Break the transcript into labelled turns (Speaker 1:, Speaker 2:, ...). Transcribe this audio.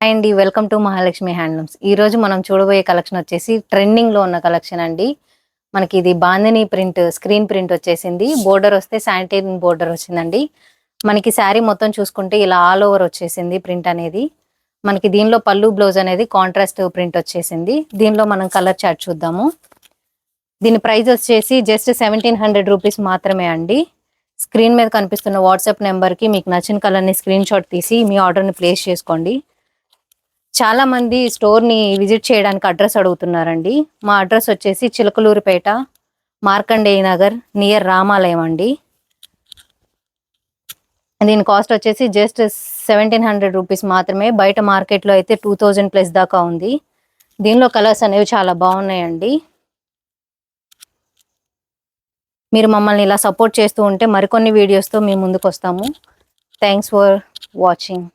Speaker 1: Hi అండి, welcome to Mahalakshmi handlooms. ఈ రోజు మనం చూడబోయే కలెక్షన్ వచ్చేసి ట్రెండింగ్ లో ఉన్న కలెక్షన్ అండి. మనకి ఇది బాందిని ప్రింట్, స్క్రీన్ ప్రింట్ వచ్చేసింది. బోర్డర్ వస్తే శానిటైన్ బోర్డర్ వచ్చిందండి. మనకి శారీ మొత్తం చూసుకుంటే ఇలా ఆల్ ఓవర్ వచ్చేసింది ప్రింట్ అనేది. మనకి దీనిలో పళ్ళు బ్లౌజ్ అనేది కాంట్రాస్ట్ ప్రింట్ వచ్చేసింది. దీనిలో మనం కలర్ చార్ట్ చూద్దాము. దీని ప్రైస్ వచ్చేసి జస్ట్ 1700 రూపీస్ మాత్రమే అండి. స్క్రీన్ మీద కనిపిస్తున్న వాట్సాప్ నెంబర్కి మీకు నచ్చిన కలర్ని స్క్రీన్ షాట్ తీసి మీ ఆర్డర్ని ప్లేస్ చేసుకోండి. చాలా మంది స్టోర్ ని విజిట్ చేయడానికి అడ్రస్ అడుగుతున్నారండి. మా అడ్రస్ వచ్చేసి చిలకలూరుపేట, మార్కండేయ నగర్, నియర్ రామాలయం అండి. దీని కాస్ట్ వచ్చేసి జస్ట్ 1700 రూపీస్ మాత్రమే. బయట మార్కెట్లో అయితే 2000+ దాకా ఉంది. దీనిలో కలర్స్ అనేవి చాలా బాగున్నాయండి. మీరు మమ్మల్ని ఇలా సపోర్ట్ చేస్తూ ఉంటే మరికొన్ని వీడియోస్తో మేము ముందుకు వస్తాము. Thanks for watching.